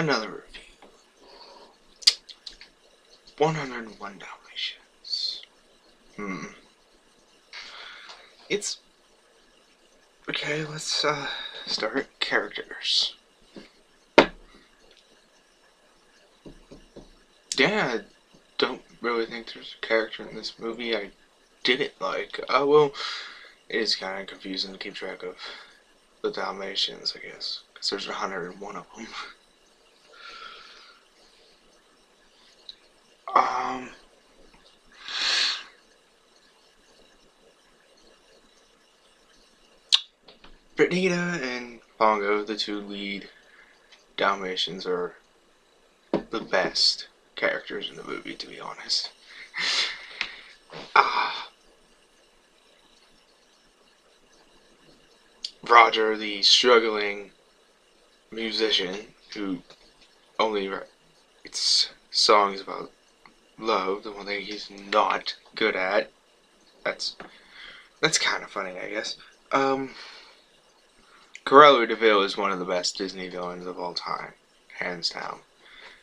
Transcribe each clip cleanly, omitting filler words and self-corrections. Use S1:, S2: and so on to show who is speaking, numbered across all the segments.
S1: another review. 101 Dalmatians. It's okay. Let's start characters. Yeah, I don't really think there's a character in this movie I didn't like. Well, it is kind of confusing to keep track of the Dalmatians, I guess, because there's 101 of them. Um, Britta and Pongo, the two lead Dalmatians, are the best characters in the movie, to be honest. Roger, the struggling musician who only writes songs about love, the one thing he's not good at. That's kind of funny, I guess. Cruella de Vil is one of the best Disney villains of all time, hands down.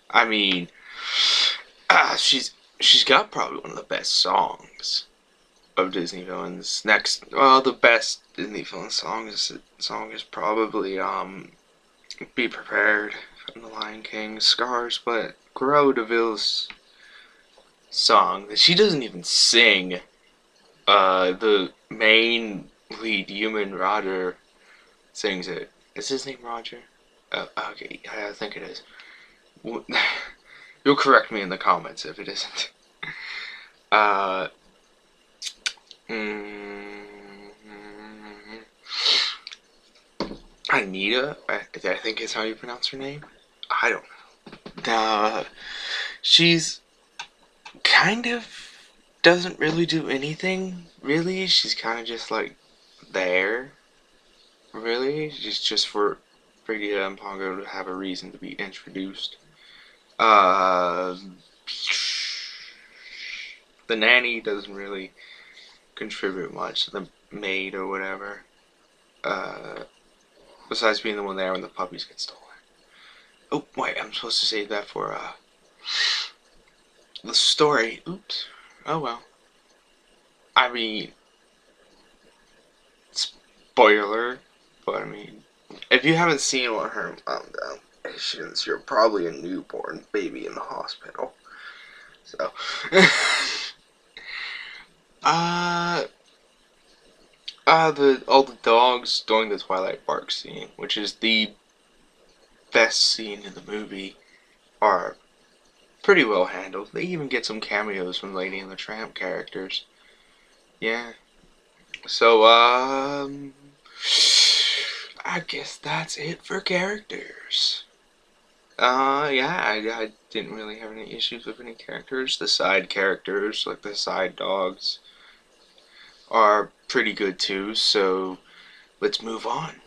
S1: I mean, she's got probably one of the best songs of Disney villains. Next, well, the best Disney villain song is probably "Be Prepared" from The Lion King, Scars. But Cruella de Vil's song that she doesn't even sing, the main lead human Roger sings it. Is his name Roger? Okay, I think it is. You'll correct me in the comments if it isn't. Anita, I think is how you pronounce her name. I don't know. She's kind of doesn't really do anything, really. She's kind of just like there, really. She's just for Brigida and Pongo to have a reason to be introduced. The nanny doesn't really contribute much. The maid or whatever. Besides being the one there when the puppies get stolen. Oh, wait, I'm supposed to save that for, the story. Oops. Oh, well. I mean, spoiler, but I mean, if you haven't seen one of her Dalmatians, you're probably a newborn baby in the hospital. So, all the dogs during the Twilight Park scene, which is the best scene in the movie, are pretty well handled. They even get some cameos from Lady and the Tramp characters. Yeah. So, I guess that's it for characters. Yeah, I didn't really have any issues with any characters. The side characters, like the side dogs, are pretty good too, so let's move on.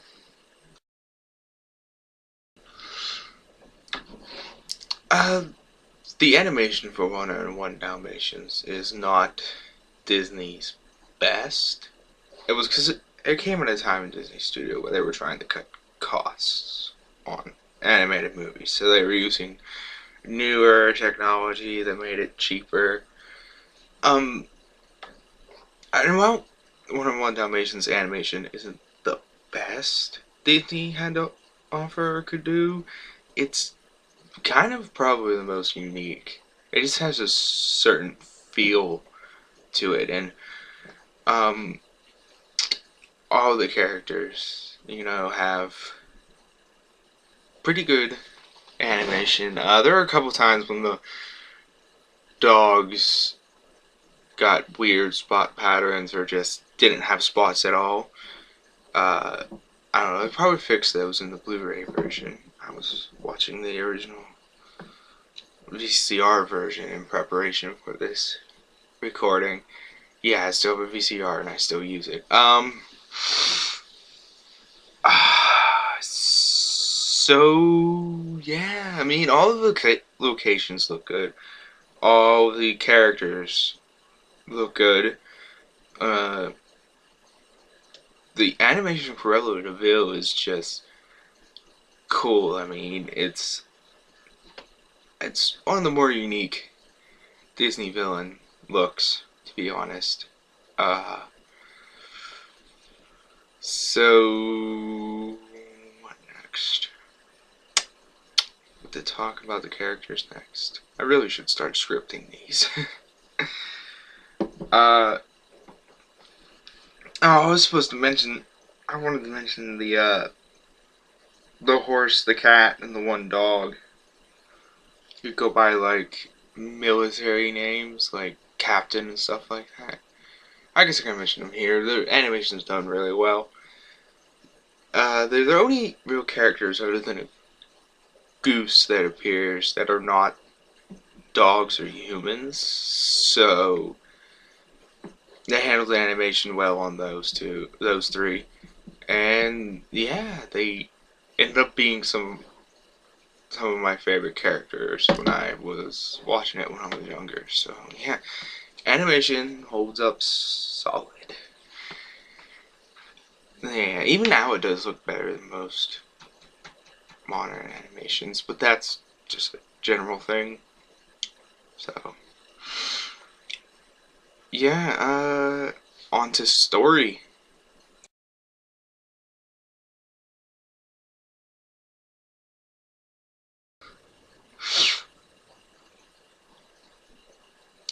S1: The animation for 101 Dalmatians is not Disney's best. It was because it came at a time in Disney Studio where they were trying to cut costs on animated movies, so they were using newer technology that made it cheaper. And while 101 Dalmatians animation isn't the best Disney had to offer or could do, it's kind of probably the most unique. It just has a certain feel to it, and all the characters, have pretty good animation. There are a couple times when the dogs got weird spot patterns or just didn't have spots at all. I don't know, they probably fixed those in the Blu-ray version. I was watching the original VCR version in preparation for this recording. Yeah, I still have a VCR and I still use it. So yeah, I mean, all of the locations look good. All the characters look good. The animation for Cruella de Vil is just cool. I mean, it's it's one of the more unique Disney villain looks, to be honest. Uh, so what next? What to talk about the characters next? I really should start scripting these. uh, I was supposed to mention. I wanted to mention the horse, the cat, and the one dog. You go by like military names, like captain and stuff like that. I guess I can mention them here. The animation's done really well. They're the only real characters other than a goose that appears that are not dogs or humans. So they handled the animation well on those three. And yeah, they ended up being some of my favorite characters when I was watching it when I was younger. So yeah, animation holds up solid. Yeah, even now it does look better than most modern animations, but that's just a general thing. So yeah, on to story.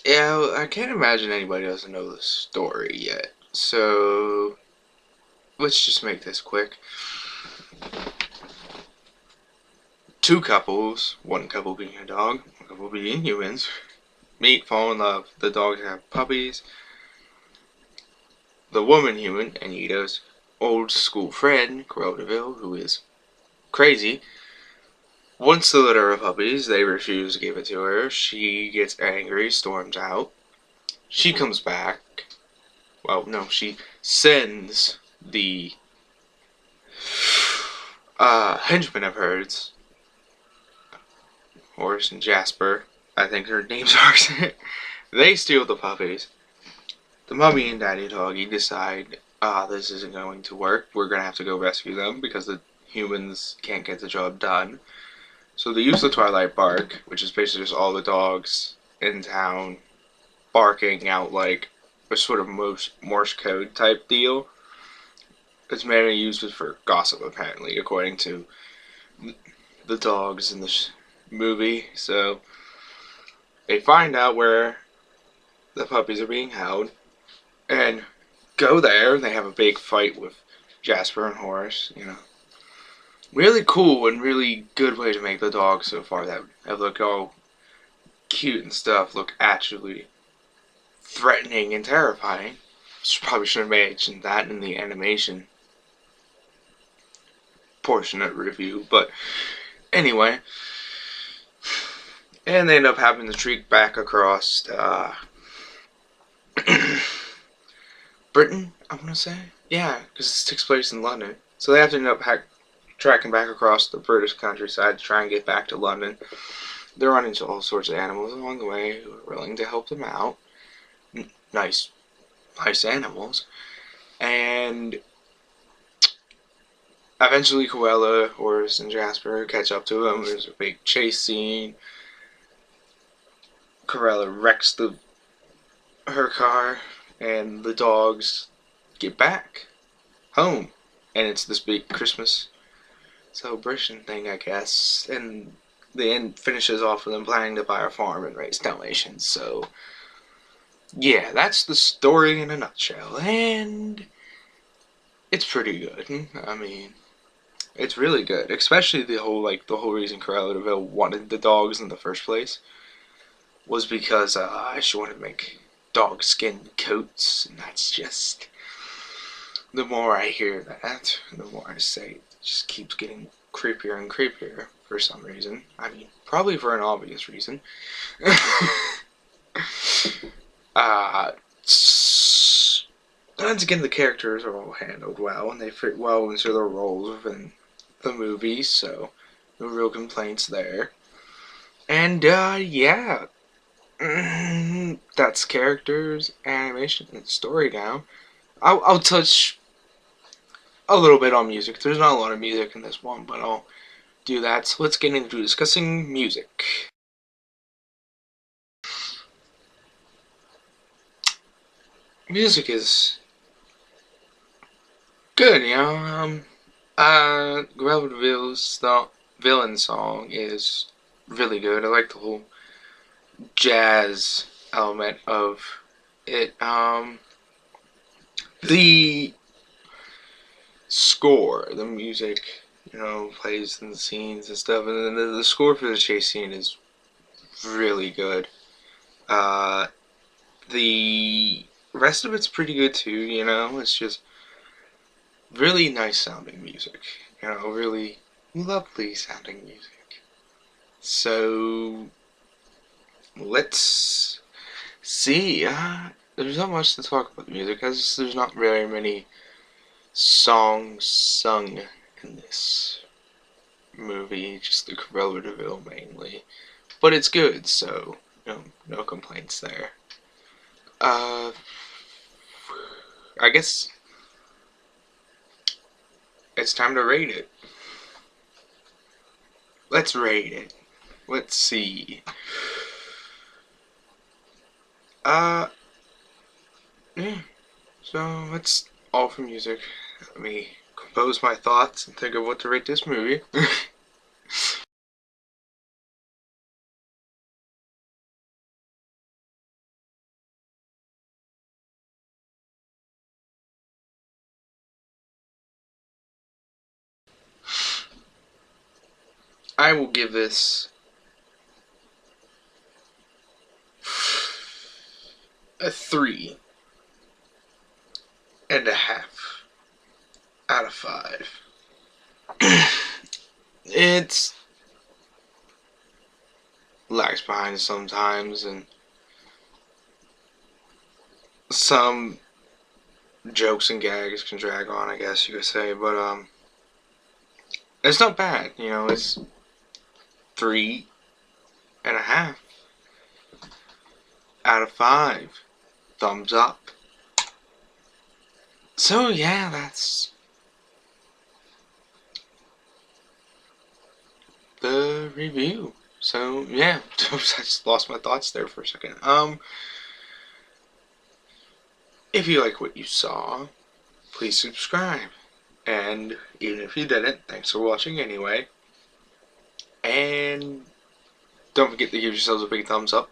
S1: Yeah, I can't imagine anybody doesn't know the story yet. So let's just make this quick. Two couples, one couple being a dog, one couple being humans, meet, fall in love. The dogs have puppies. The woman human, Anita's old school friend, Cruella, who is crazy, wants the litter of puppies. They refuse to give it to her. She gets angry, storms out. She comes back. Well, no, she sends the henchman of hers, Horace and Jasper, I think their names are. They steal the puppies. The mummy and Daddy Doggy decide, this isn't going to work. We're going to have to go rescue them because the humans can't get the job done. So they use the Twilight Bark, which is basically just all the dogs in town barking out like a sort of Morse code type deal. It's mainly used for gossip, apparently, according to the dogs in the movie. So they find out where the puppies are being held and go there. They have a big fight with Jasper and Horace. Really cool and really good way to make the dogs so far that have looked all cute and stuff look actually threatening and terrifying. Probably should have mentioned that in the animation portion of the review, but anyway. And they end up having to trek back across Britain, I want to say. Yeah, because it takes place in London. So they have to end up tracking back across the British countryside to try and get back to London. They run into all sorts of animals along the way who are willing to help them out. Nice animals. And eventually Cruella, Horace, and Jasper catch up to them. There's a big chase scene. Cruella wrecks her car, and the dogs get back home. And it's this big Christmas celebration thing, I guess. And the end finishes off with them planning to buy a farm and raise Dalmatians. So yeah, that's the story in a nutshell, and it's pretty good. I mean, it's really good, especially the whole reason Cruella de Vil wanted the dogs in the first place was because she wanted to make dog skin coats, and that's just the more I hear that, the more I say it just keeps getting creepier and creepier for some reason. I mean, probably for an obvious reason. Once again, the characters are all handled well, and they fit well into their roles within the movie, so no real complaints there. And, yeah. That's characters, animation, and story now. I'll touch a little bit on music. There's not a lot of music in this one, but I'll do that. So let's get into discussing music. music is good, you know. Grell Ville's the villain song is really good. I like the whole jazz element of it. The score, the music, plays in the scenes and stuff, and then the score for the chase scene is really good. Uh, the rest of it's pretty good too, it's just really nice sounding music, really lovely sounding music. So, let's see. There's not much to talk about the music, as there's not very many songs sung in this movie, just the Cruella de Vil mainly. But it's good, so no complaints there. Uh, I guess it's time to rate it. Let's rate it. Let's see. Yeah. So that's all for music. Let me compose my thoughts and think of what to rate this movie. I will give this a 3.5 out of 5. It's lags behind sometimes, and some jokes and gags can drag on, I guess you could say, but it's not bad, it's 3.5 out of 5. Thumbs up. So yeah, that's the review. So yeah, I just lost my thoughts there for a second. If you like what you saw, please subscribe. And even if you didn't, thanks for watching anyway. And don't forget to give yourselves a big thumbs up